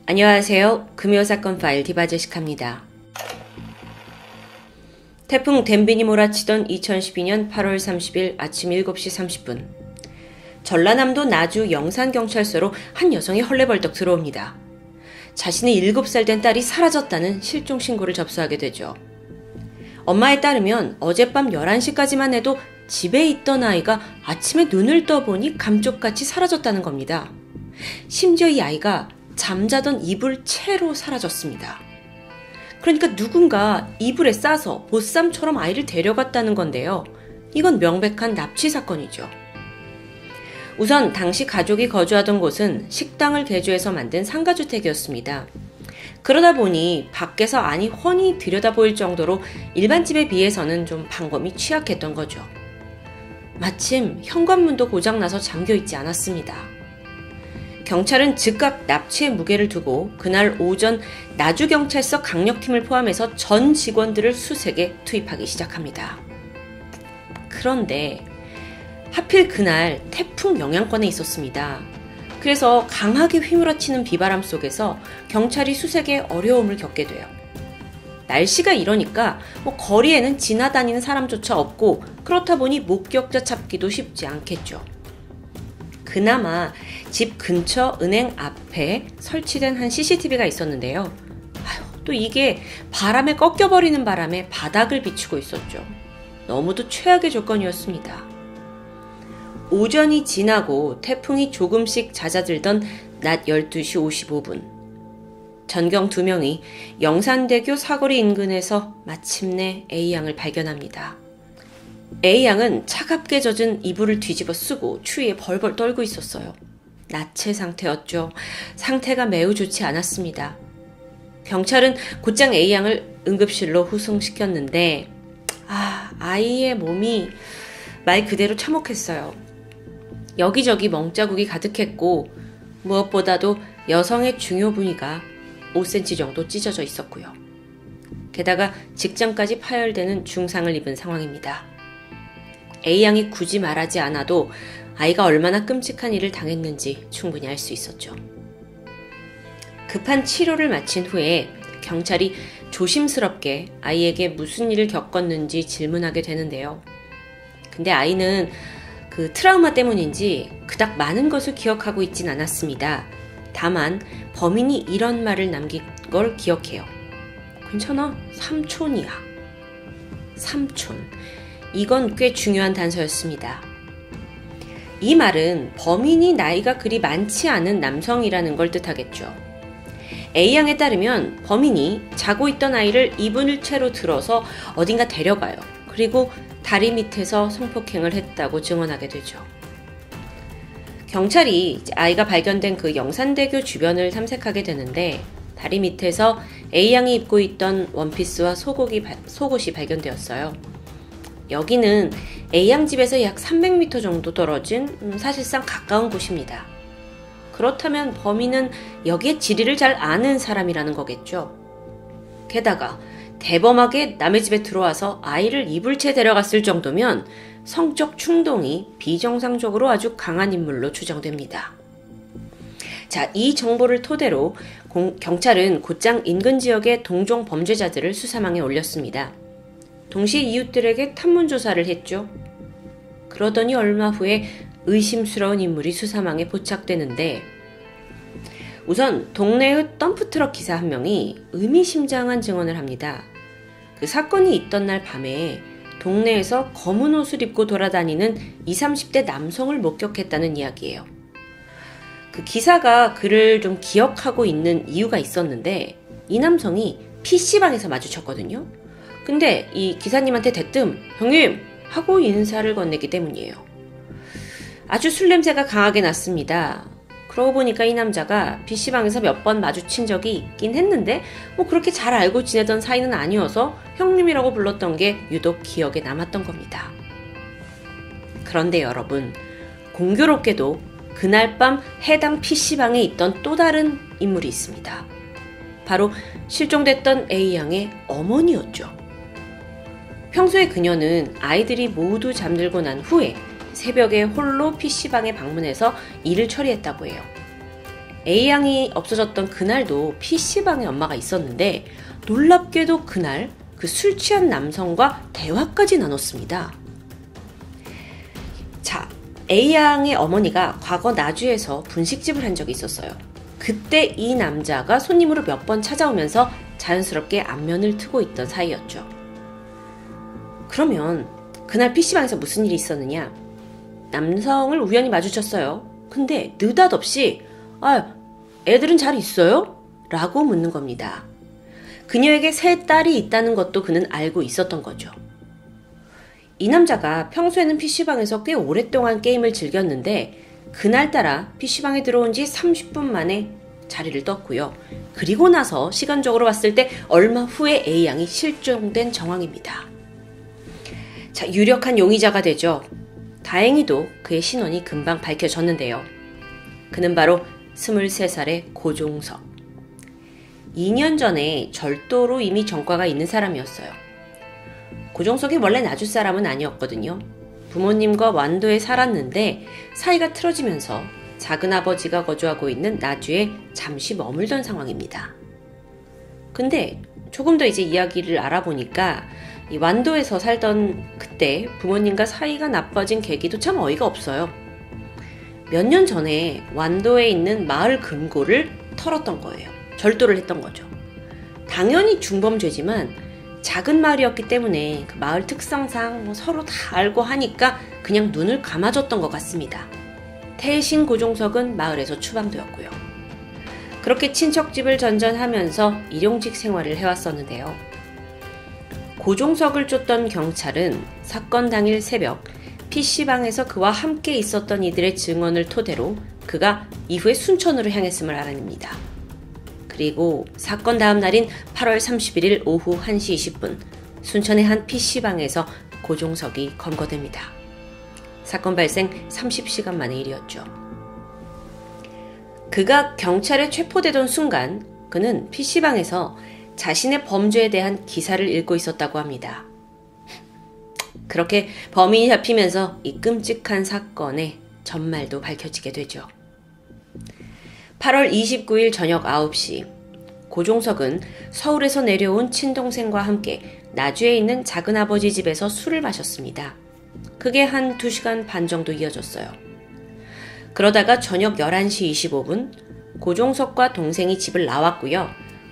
안녕하세요. 금요사건 파일 디바제식합니다. 태풍 댐빈이 몰아치던 2012년 8월 30일 아침 7시 30분. 전라남도 나주 영산경찰서로 한 여성이 헐레벌떡 들어옵니다. 자신의 7살 된 딸이 사라졌다는 실종 신고를 접수하게 되죠. 엄마에 따르면 어젯밤 11시까지만 해도 집에 있던 아이가 아침에 눈을 떠보니 감쪽같이 사라졌다는 겁니다. 심지어 이 아이가 잠자던 이불 채로 사라졌습니다. 그러니까 누군가 이불에 싸서 보쌈처럼 아이를 데려갔다는 건데요. 이건 명백한 납치 사건이죠. 우선 당시 가족이 거주하던 곳은 식당을 개조해서 만든 상가주택이었습니다. 그러다 보니 밖에서 안이 훤히 들여다보일 정도로 일반 집에 비해서는 좀 방범이 취약했던 거죠. 마침 현관문도 고장나서 잠겨있지 않았습니다. 경찰은 즉각 납치의 무게를 두고 그날 오전 나주경찰서 강력팀을 포함해서 전 직원들을 수색에 투입하기 시작합니다. 그런데 하필 그날 태풍 영향권에 있었습니다. 그래서 강하게 휘몰아치는 비바람 속에서 경찰이 수색에 어려움을 겪게 돼요. 날씨가 이러니까 거리에는 지나다니는 사람조차 없고 그렇다 보니 목격자 찾기도 쉽지 않겠죠. 그나마 집 근처 은행 앞에 설치된 한 CCTV가 있었는데요. 또 이게 바람에 꺾여버리는 바람에 바닥을 비추고 있었죠. 너무도 최악의 조건이었습니다. 오전이 지나고 태풍이 조금씩 잦아들던 낮 12시 55분. 전경 2명이 영산대교 사거리 인근에서 마침내 A양을 발견합니다. A양은 차갑게 젖은 이불을 뒤집어 쓰고 추위에 벌벌 떨고 있었어요. 나체 상태였죠. 상태가 매우 좋지 않았습니다. 경찰은 곧장 A양을 응급실로 후송시켰는데 아이의 몸이 말 그대로 참혹했어요. 여기저기 멍자국이 가득했고 무엇보다도 여성의 중요 부위가 5cm 정도 찢어져 있었고요. 게다가 직장까지 파열되는 중상을 입은 상황입니다. A양이 굳이 말하지 않아도 아이가 얼마나 끔찍한 일을 당했는지 충분히 알 수 있었죠. 급한 치료를 마친 후에 경찰이 조심스럽게 아이에게 무슨 일을 겪었는지 질문하게 되는데요. 근데 아이는 그 트라우마 때문인지 그닥 많은 것을 기억하고 있진 않았습니다. 다만 범인이 이런 말을 남긴 걸 기억해요. 괜찮아, 삼촌이야. 삼촌. 이건 꽤 중요한 단서였습니다. 이 말은 범인이 나이가 그리 많지 않은 남성이라는 걸 뜻하겠죠. A양에 따르면 범인이 자고 있던 아이를 이불 채로 들어서 어딘가 데려가요. 그리고 다리 밑에서 성폭행을 했다고 증언하게 되죠. 경찰이 아이가 발견된 그 영산대교 주변을 탐색하게 되는데 다리 밑에서 A양이 입고 있던 원피스와 속옷이 발견되었어요. 여기는 A양 집에서 약 300m 정도 떨어진 사실상 가까운 곳입니다. 그렇다면 범인은 여기에 지리를 잘 아는 사람이라는 거겠죠. 게다가 대범하게 남의 집에 들어와서 아이를 이불채 데려갔을 정도면 성적 충동이 비정상적으로 아주 강한 인물로 추정됩니다. 자, 이 정보를 토대로 경찰은 곧장 인근 지역의 동종 범죄자들을 수사망에 올렸습니다. 동시에 이웃들에게 탐문조사를 했죠. 그러더니 얼마 후에 의심스러운 인물이 수사망에 포착되는데 우선 동네의 덤프트럭 기사 한 명이 의미심장한 증언을 합니다. 그 사건이 있던 날 밤에 동네에서 검은 옷을 입고 돌아다니는 20, 30대 남성을 목격했다는 이야기예요. 그 기사가 그를 좀 기억하고 있는 이유가 있었는데 이 남성이 PC방에서 마주쳤거든요. 근데 이 기사님한테 대뜸 형님! 하고 인사를 건네기 때문이에요. 아주 술 냄새가 강하게 났습니다. 그러고 보니까 이 남자가 PC방에서 몇 번 마주친 적이 있긴 했는데 그렇게 잘 알고 지내던 사이는 아니어서 형님이라고 불렀던 게 유독 기억에 남았던 겁니다. 그런데 여러분, 공교롭게도 그날 밤 해당 PC방에 있던 또 다른 인물이 있습니다. 바로 실종됐던 A양의 어머니였죠. 평소에 그녀는 아이들이 모두 잠들고 난 후에 새벽에 홀로 PC방에 방문해서 일을 처리했다고 해요. A양이 없어졌던 그날도 PC방에 엄마가 있었는데 놀랍게도 그날 그 술 취한 남성과 대화까지 나눴습니다. 자, A양의 어머니가 과거 나주에서 분식집을 한 적이 있었어요. 그때 이 남자가 손님으로 몇 번 찾아오면서 자연스럽게 안면을 트고 있던 사이였죠. 그러면 그날 PC방에서 무슨 일이 있었느냐? 남성을 우연히 마주쳤어요. 근데 느닷없이 애들은 잘 있어요? 라고 묻는 겁니다. 그녀에게 세 딸이 있다는 것도 그는 알고 있었던 거죠. 이 남자가 평소에는 PC방에서 꽤 오랫동안 게임을 즐겼는데 그날따라 PC방에 들어온 지 30분 만에 자리를 떴고요. 그리고 나서 시간적으로 봤을 때 얼마 후에 A양이 실종된 정황입니다. 자, 유력한 용의자가 되죠. 다행히도 그의 신원이 금방 밝혀졌는데요. 그는 바로 23살의 고종석. 2년 전에 절도로 이미 전과가 있는 사람이었어요. 고종석이 원래 나주 사람은 아니었거든요. 부모님과 완도에 살았는데 사이가 틀어지면서 작은아버지가 거주하고 있는 나주에 잠시 머물던 상황입니다. 근데 조금 더 이제 이야기를 알아보니까 이 완도에서 살던 그때 부모님과 사이가 나빠진 계기도 참 어이가 없어요. 몇 년 전에 완도에 있는 마을 금고를 털었던 거예요. 절도를 했던 거죠. 당연히 중범죄지만 작은 마을이었기 때문에 그 마을 특성상 서로 다 알고 하니까 그냥 눈을 감아줬던 것 같습니다. 태신 고종석은 마을에서 추방되었고요. 그렇게 친척집을 전전하면서 일용직 생활을 해왔었는데요. 고종석을 쫓던 경찰은 사건 당일 새벽 PC방에서 그와 함께 있었던 이들의 증언을 토대로 그가 이후에 순천으로 향했음을 알아냅니다. 그리고 사건 다음 날인 8월 31일 오후 1시 20분 순천의 한 PC방에서 고종석이 검거됩니다. 사건 발생 30시간 만의 일이었죠. 그가 경찰에 체포되던 순간 그는 PC방에서 자신의 범죄에 대한 기사를 읽고 있었다고 합니다. 그렇게 범인이 잡히면서 이 끔찍한 사건의 전말도 밝혀지게 되죠. 8월 29일 저녁 9시 고종석은 서울에서 내려온 친동생과 함께 나주에 있는 작은아버지 집에서 술을 마셨습니다. 그게 한 2시간 반 정도 이어졌어요. 그러다가 저녁 11시 25분 고종석과 동생이 집을 나왔고요.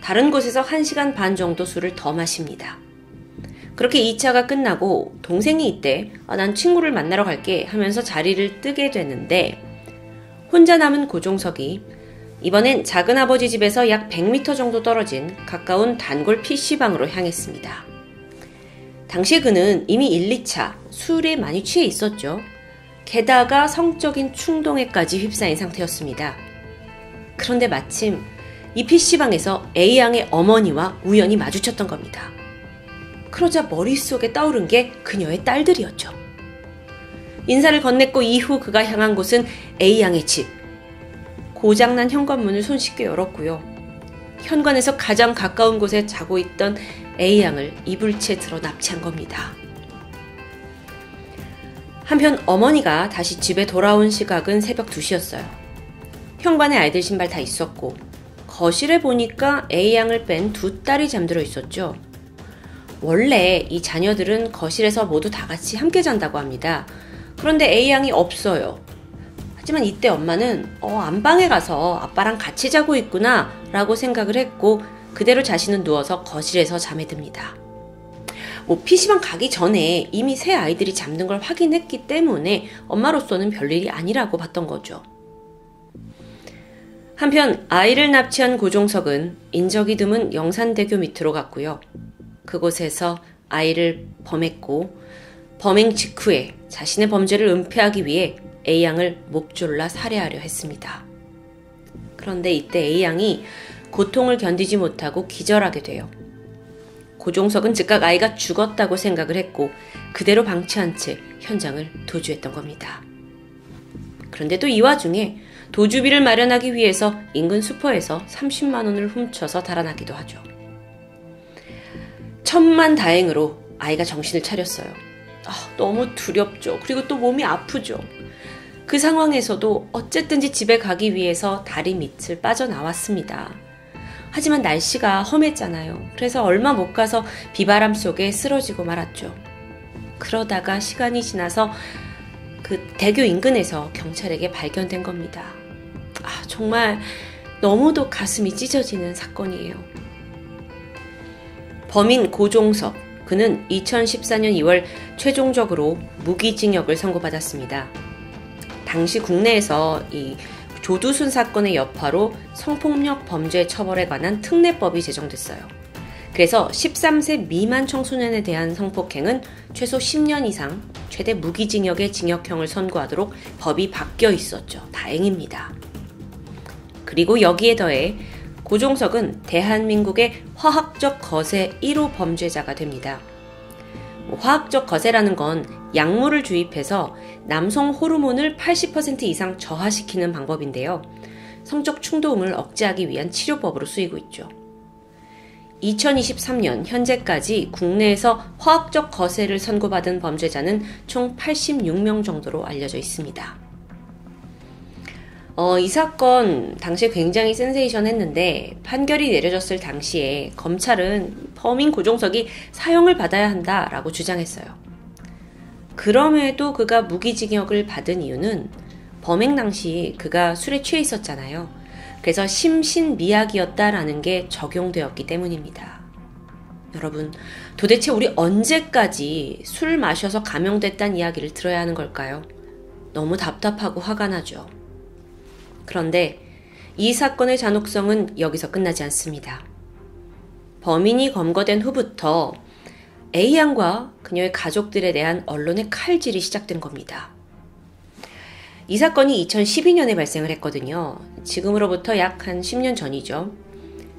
다른 곳에서 1시간 반 정도 술을 더 마십니다. 그렇게 2차가 끝나고 동생이 이때 난 친구를 만나러 갈게 하면서 자리를 뜨게 되는데 혼자 남은 고종석이 이번엔 작은아버지 집에서 약 100m 정도 떨어진 가까운 단골 PC방으로 향했습니다. 당시 그는 이미 1, 2차 술에 많이 취해 있었죠. 게다가 성적인 충동에까지 휩싸인 상태였습니다. 그런데 마침 이 PC방에서 A양의 어머니와 우연히 마주쳤던 겁니다. 그러자 머릿속에 떠오른 게 그녀의 딸들이었죠. 인사를 건넸고 이후 그가 향한 곳은 A양의 집. 고장난 현관문을 손쉽게 열었고요. 현관에서 가장 가까운 곳에 자고 있던 A양을 이불채 들어 납치한 겁니다. 한편 어머니가 다시 집에 돌아온 시각은 새벽 2시였어요. 현관에 아이들 신발 다 있었고 거실에 보니까 A양을 뺀 2딸이 잠들어 있었죠. 원래 이 자녀들은 거실에서 모두 다 같이 함께 잔다고 합니다. 그런데 A양이 없어요. 하지만 이때 엄마는 안방에 가서 아빠랑 같이 자고 있구나 라고 생각을 했고 그대로 자신은 누워서 거실에서 잠에 듭니다. PC방 가기 전에 이미 새 아이들이 잠든 걸 확인했기 때문에 엄마로서는 별일이 아니라고 봤던 거죠. 한편 아이를 납치한 고종석은 인적이 드문 영산대교 밑으로 갔고요. 그곳에서 아이를 범했고 범행 직후에 자신의 범죄를 은폐하기 위해 A양을 목 졸라 살해하려 했습니다. 그런데 이때 A양이 고통을 견디지 못하고 기절하게 돼요. 고종석은 즉각 아이가 죽었다고 생각을 했고 그대로 방치한 채 현장을 도주했던 겁니다. 그런데 또 이 와중에 도주비를 마련하기 위해서 인근 슈퍼에서 30만 원을 훔쳐서 달아나기도 하죠. 천만다행으로 아이가 정신을 차렸어요. 너무 두렵죠. 그리고 또 몸이 아프죠. 그 상황에서도 어쨌든지 집에 가기 위해서 다리 밑을 빠져나왔습니다. 하지만 날씨가 험했잖아요. 그래서 얼마 못 가서 비바람 속에 쓰러지고 말았죠. 그러다가 시간이 지나서 그 대교 인근에서 경찰에게 발견된 겁니다. 정말 너무도 가슴이 찢어지는 사건이에요. 범인 고종석, 그는 2014년 2월 최종적으로 무기징역을 선고받았습니다. 당시 국내에서 이 조두순 사건의 여파로 성폭력 범죄 처벌에 관한 특례법이 제정됐어요. 그래서 13세 미만 청소년에 대한 성폭행은 최소 10년 이상, 최대 무기징역의 징역형을 선고하도록 법이 바뀌어 있었죠. 다행입니다. 그리고 여기에 더해 고종석은 대한민국의 화학적 거세 1호 범죄자가 됩니다. 화학적 거세라는 건 약물을 주입해서 남성 호르몬을 80% 이상 저하시키는 방법인데요. 성적 충동을 억제하기 위한 치료법으로 쓰이고 있죠. 2023년 현재까지 국내에서 화학적 거세를 선고받은 범죄자는 총 86명 정도로 알려져 있습니다. 이 사건 당시에 굉장히 센세이션했는데 판결이 내려졌을 당시에 검찰은 범인 고종석이 사형을 받아야 한다라고 주장했어요. 그럼에도 그가 무기징역을 받은 이유는 범행 당시 그가 술에 취해 있었잖아요. 그래서 심신미약이었다라는 게 적용되었기 때문입니다. 여러분, 도대체 우리 언제까지 술 마셔서 감형됐다는 이야기를 들어야 하는 걸까요? 너무 답답하고 화가 나죠. 그런데 이 사건의 잔혹성은 여기서 끝나지 않습니다. 범인이 검거된 후부터 A양과 그녀의 가족들에 대한 언론의 칼질이 시작된 겁니다. 이 사건이 2012년에 발생을 했거든요. 지금으로부터 약 한 10년 전이죠.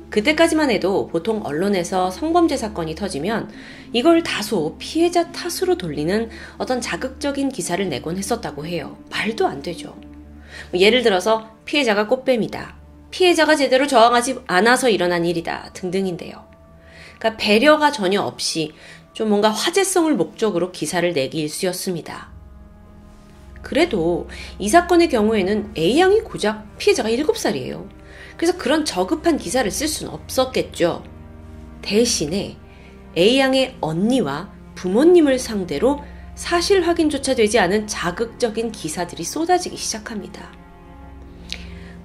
그때까지만 해도 보통 언론에서 성범죄 사건이 터지면 이걸 다소 피해자 탓으로 돌리는 어떤 자극적인 기사를 내곤 했었다고 해요. 말도 안 되죠. 예를 들어서 피해자가 꽃뱀이다, 피해자가 제대로 저항하지 않아서 일어난 일이다 등등인데요. 그러니까 배려가 전혀 없이 좀 뭔가 화제성을 목적으로 기사를 내기 일쑤였습니다. 그래도 이 사건의 경우에는 A양이 고작 피해자가 7살이에요. 그래서 그런 저급한 기사를 쓸 수는 없었겠죠. 대신에 A양의 언니와 부모님을 상대로 사실 확인조차 되지 않은 자극적인 기사들이 쏟아지기 시작합니다.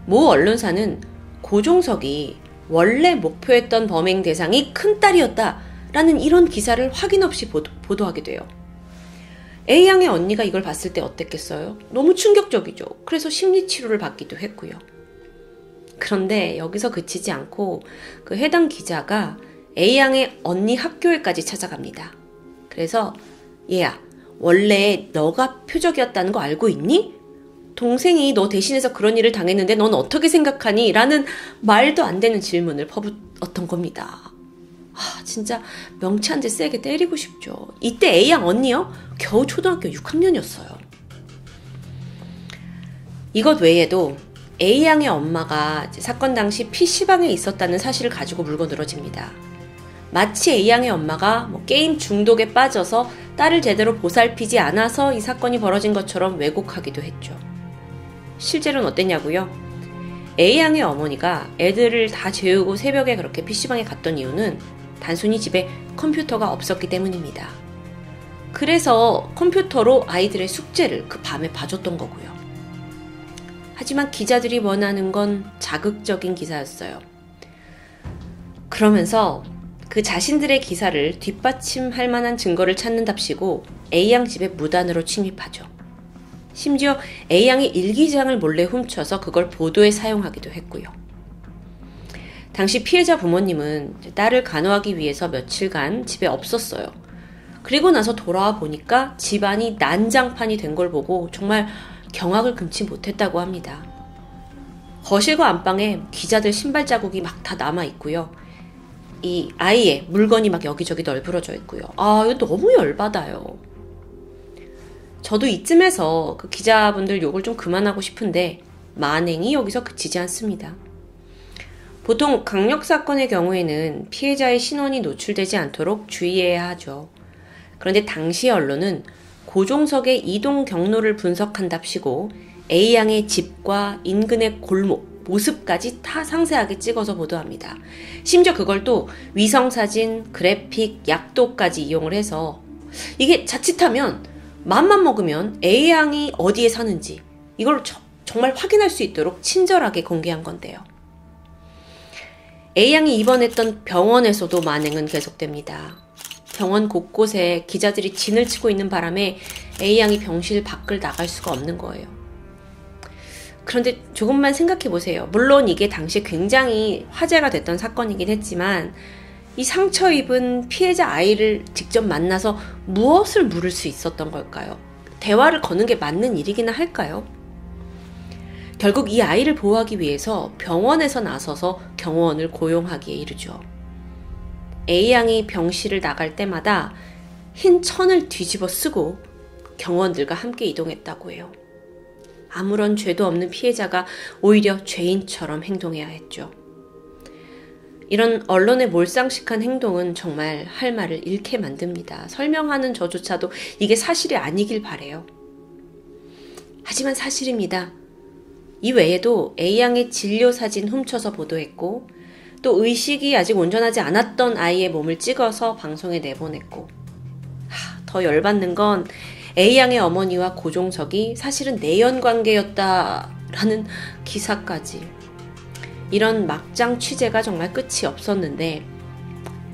모 언론사는 고종석이 원래 목표했던 범행 대상이 큰딸이었다라는 이런 기사를 확인 없이 보도하게 돼요. A양의 언니가 이걸 봤을 때 어땠겠어요? 너무 충격적이죠. 그래서 심리치료를 받기도 했고요. 그런데 여기서 그치지 않고 그 해당 기자가 A양의 언니 학교에까지 찾아갑니다. 그래서 얘야, 원래 너가 표적이었다는 거 알고 있니? 동생이 너 대신해서 그런 일을 당했는데 넌 어떻게 생각하니? 라는 말도 안 되는 질문을 퍼붓었던 겁니다. 진짜 명치 한 대 세게 때리고 싶죠. 이때 A양 언니요? 겨우 초등학교 6학년이었어요. 이것 외에도 A양의 엄마가 사건 당시 PC방에 있었다는 사실을 가지고 물고 늘어집니다. 마치 A양의 엄마가 게임 중독에 빠져서 딸을 제대로 보살피지 않아서 이 사건이 벌어진 것처럼 왜곡하기도 했죠. 실제로는 어땠냐고요? A양의 어머니가 애들을 다 재우고 새벽에 그렇게 PC방에 갔던 이유는 단순히 집에 컴퓨터가 없었기 때문입니다. 그래서 컴퓨터로 아이들의 숙제를 그 밤에 봐줬던 거고요. 하지만 기자들이 원하는 건 자극적인 기사였어요. 그러면서 그 자신들의 기사를 뒷받침할 만한 증거를 찾는답시고 A양 집에 무단으로 침입하죠. 심지어 A양의 일기장을 몰래 훔쳐서 그걸 보도에 사용하기도 했고요. 당시 피해자 부모님은 딸을 간호하기 위해서 며칠간 집에 없었어요. 그리고 나서 돌아와 보니까 집안이 난장판이 된 걸 보고 정말 경악을 금치 못했다고 합니다. 거실과 안방에 기자들 신발 자국이 막 다 남아있고요. 이 아이의 물건이 막 여기저기 널브러져 있고요. 이거 너무 열받아요. 저도 이쯤에서 그 기자분들 욕을 좀 그만하고 싶은데 만행이 여기서 그치지 않습니다. 보통 강력사건의 경우에는 피해자의 신원이 노출되지 않도록 주의해야 하죠. 그런데 당시 언론은 고종석의 이동 경로를 분석한답시고 A양의 집과 인근의 골목, 모습까지 다 상세하게 찍어서 보도합니다. 심지어 그걸 또 위성사진, 그래픽, 약도까지 이용을 해서 이게 자칫하면 맘만 먹으면 A양이 어디에 사는지 이걸 정말 확인할 수 있도록 친절하게 공개한 건데요. A양이 입원했던 병원에서도 만행은 계속됩니다. 병원 곳곳에 기자들이 진을 치고 있는 바람에 A양이 병실 밖을 나갈 수가 없는 거예요. 그런데 조금만 생각해 보세요. 물론 이게 당시 굉장히 화제가 됐던 사건이긴 했지만 이 상처 입은 피해자 아이를 직접 만나서 무엇을 물을 수 있었던 걸까요? 대화를 거는 게 맞는 일이기나 할까요? 결국 이 아이를 보호하기 위해서 병원에서 나서서 경호원을 고용하기에 이르죠. A양이 병실을 나갈 때마다 흰 천을 뒤집어 쓰고 경호원들과 함께 이동했다고 해요. 아무런 죄도 없는 피해자가 오히려 죄인처럼 행동해야 했죠. 이런 언론의 몰상식한 행동은 정말 할 말을 잃게 만듭니다. 설명하는 저조차도 이게 사실이 아니길 바래요. 하지만 사실입니다. 이 외에도 A양의 진료 사진 훔쳐서 보도했고 또 의식이 아직 온전하지 않았던 아이의 몸을 찍어서 방송에 내보냈고 더 열받는 건 A양의 어머니와 고종석이 사실은 내연관계였다라는 기사까지. 이런 막장 취재가 정말 끝이 없었는데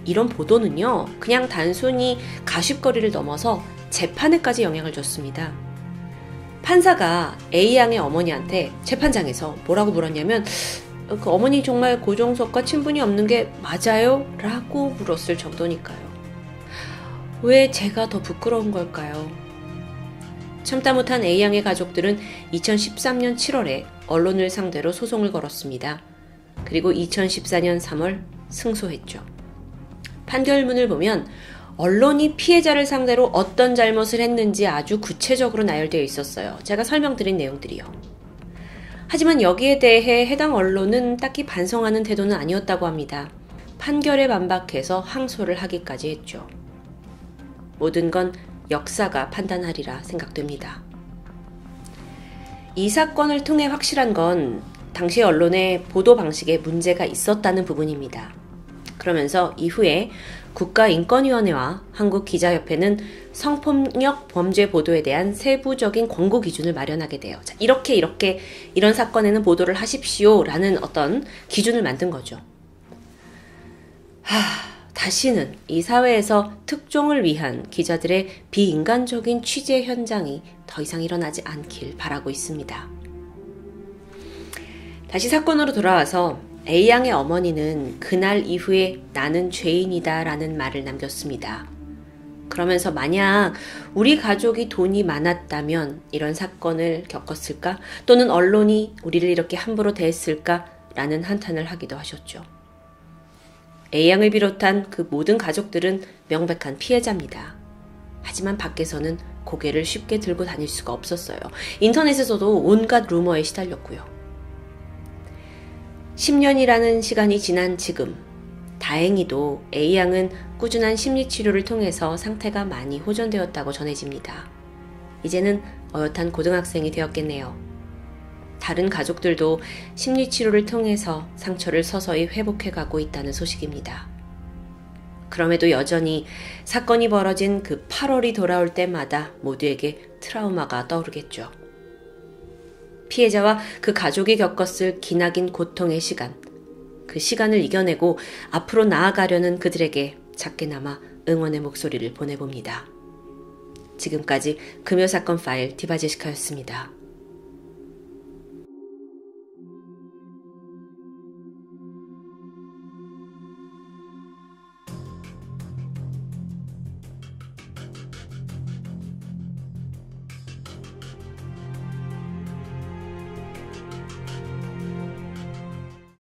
이런 보도는요 그냥 단순히 가십거리를 넘어서 재판에까지 영향을 줬습니다. 판사가 A양의 어머니한테 재판장에서 뭐라고 물었냐면 그 어머니 정말 고종석과 친분이 없는 게 맞아요? 라고 물었을 정도니까요. 왜 제가 더 부끄러운 걸까요? 참다 못한 A양의 가족들은 2013년 7월에 언론을 상대로 소송을 걸었습니다. 그리고 2014년 3월 승소했죠. 판결문을 보면 언론이 피해자를 상대로 어떤 잘못을 했는지 아주 구체적으로 나열되어 있었어요. 제가 설명드린 내용들이요. 하지만 여기에 대해 해당 언론은 딱히 반성하는 태도는 아니었다고 합니다. 판결에 반박해서 항소를 하기까지 했죠. 모든 건 역사가 판단하리라 생각됩니다. 이 사건을 통해 확실한 건 당시 언론의 보도 방식에 문제가 있었다는 부분입니다. 그러면서 이후에 국가인권위원회와 한국기자협회는 성폭력 범죄 보도에 대한 세부적인 권고 기준을 마련하게 돼요. 자, 이렇게 이런 사건에는 보도를 하십시오라는 어떤 기준을 만든 거죠. 다시는 이 사회에서 특종을 위한 기자들의 비인간적인 취재 현장이 더 이상 일어나지 않길 바라고 있습니다. 다시 사건으로 돌아와서 A양의 어머니는 그날 이후에 나는 죄인이다 라는 말을 남겼습니다. 그러면서 만약 우리 가족이 돈이 많았다면 이런 사건을 겪었을까? 또는 언론이 우리를 이렇게 함부로 대했을까? 라는 한탄을 하기도 하셨죠. A양을 비롯한 그 모든 가족들은 명백한 피해자입니다. 하지만 밖에서는 고개를 쉽게 들고 다닐 수가 없었어요. 인터넷에서도 온갖 루머에 시달렸고요. 10년이라는 시간이 지난 지금 다행히도 A양은 꾸준한 심리치료를 통해서 상태가 많이 호전되었다고 전해집니다. 이제는 어엿한 고등학생이 되었겠네요. 다른 가족들도 심리치료를 통해서 상처를 서서히 회복해가고 있다는 소식입니다. 그럼에도 여전히 사건이 벌어진 그 8월이 돌아올 때마다 모두에게 트라우마가 떠오르겠죠. 피해자와 그 가족이 겪었을 기나긴 고통의 시간, 그 시간을 이겨내고 앞으로 나아가려는 그들에게 작게나마 응원의 목소리를 보내봅니다. 지금까지 금요사건 파일 디바제시카였습니다.